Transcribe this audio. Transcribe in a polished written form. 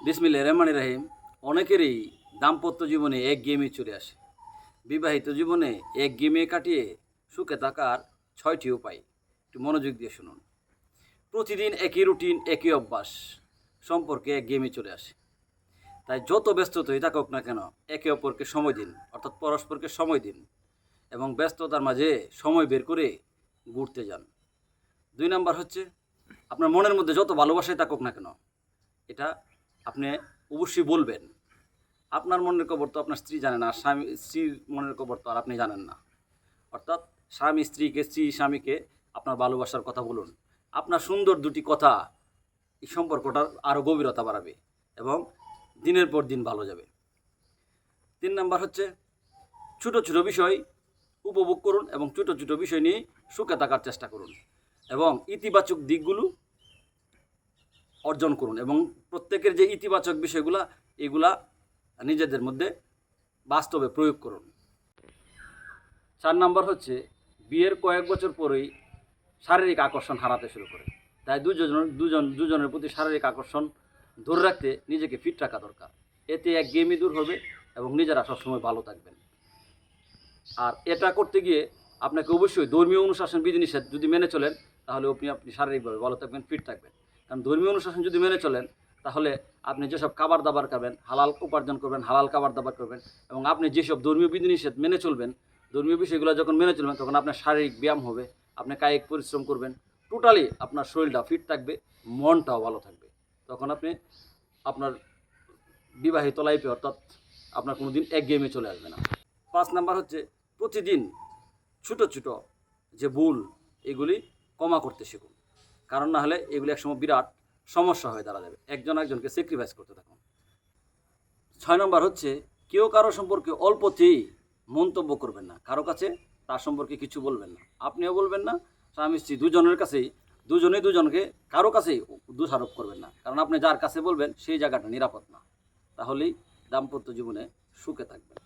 বিসমিল্লাহির রহমানির রহিম। অনেকেরই দাম্পত্য জীবনে একঘেয়েমি চলে আসে। বিবাহিত জীবনে একঘেয়েমি কাটিয়ে সুখে থাকার ৬টি উপায় একটু মনোযোগ দিয়ে শুনুন। প্রতিদিন একই রুটিন, একই অভ্যাস, সম্পর্কে একঘেয়েমি চলে আসে। তাই যত ব্যস্ততাই থাকুক না কেন, একে অপরকে সময় দিন, অর্থাৎ পরস্পরকে সময় দিন এবং ব্যস্ততার মাঝে সময় বের করে ঘুরতে যান। ২ নাম্বার হচ্ছে, আপনার মনের মধ্যে যত ভালোবাসাই থাকুক না কেন, এটা আপনি অবশ্যই বলবেন। আপনার মনের খবর তো আপনার স্ত্রী জানে না, আর স্ত্রীর মনের খবর তো আর আপনি জানেন না। অর্থাৎ স্বামী স্ত্রীকে, স্ত্রী স্বামীকে আপনার ভালোবাসার কথা বলুন। আপনার সুন্দর দুটি কথা এই সম্পর্কটার আরও গভীরতা বাড়াবে এবং দিনের পর দিন ভালো যাবে। ৩ নাম্বার হচ্ছে, ছোটো ছোটো বিষয় উপভোগ করুন এবং ছোটো ছোটো বিষয় নিয়ে সুখে থাকার চেষ্টা করুন এবং ইতিবাচক দিকগুলো অর্জন করুন এবং প্রত্যেকের যে ইতিবাচক বিষয়গুলা এগুলা নিজেদের মধ্যে বাস্তবে প্রয়োগ করুন। ৪ নাম্বার হচ্ছে, বিয়ের কয়েক বছর পরেই শারীরিক আকর্ষণ হারাতে শুরু করে। তাই দুজনের প্রতি শারীরিক আকর্ষণ ধরে রাখতে নিজেকে ফিট রাখা দরকার। এতে একঘেয়েমি দূর হবে এবং নিজেরা সবসময় ভালো থাকবেন। আর এটা করতে গিয়ে আপনাকে অবশ্যই ধর্মীয় অনুশাসন বিধিনিষেধ যদি মেনে চলেন, তাহলে আপনি শারীরিকভাবে ভালো থাকবেন, ফিট থাকবেন। কারণ ধর্মীয় অনুশাসন যদি মেনে চলেন, তাহলে আপনি যেসব খাবার দাবার খাবেন, হালাল উপার্জন করবেন, হালাল খাবার দাবার করবেন এবং আপনি যেসব ধর্মীয় বিধিনিষেধ মেনে চলবেন, ধর্মীয় বিষয়গুলো যখন মেনে চলবেন, তখন আপনার শারীরিক ব্যায়াম হবে, আপনি কায়িক পরিশ্রম করবেন, টোটালি আপনার শরীরটা ফিট থাকবে, মনটাও ভালো থাকবে। তখন আপনি আপনার বিবাহিত লাইফে, অর্থাৎ আপনার কোনো দিন একঘেয়েমি চলে আসবে না। ৫ নাম্বার হচ্ছে, প্রতিদিন ছোটো ছোটো যে ভুল এগুলি ক্ষমা করতে শিখুন। কারণ না হলে এগুলি একসময় বিরাট সমস্যা হয়ে দাঁড়া যাবে। একজন একজনকে স্যাক্রিফাইস করতে থাকুন। ৬ নম্বর হচ্ছে, কেউ কারো সম্পর্কে অল্পতেই মন্তব্য করবেন না। কারো কাছে তার সম্পর্কে কিছু বলবেন না, আপনিও বলবেন না। স্বামী স্ত্রী দুজনের কাছেই দুজনকে কারো কাছেই দোষারোপ করবেন না। কারণ আপনি যার কাছে বলবেন সেই জায়গাটা নিরাপদ না। তাহলেই দাম্পত্য জীবনে সুখে থাকবেন।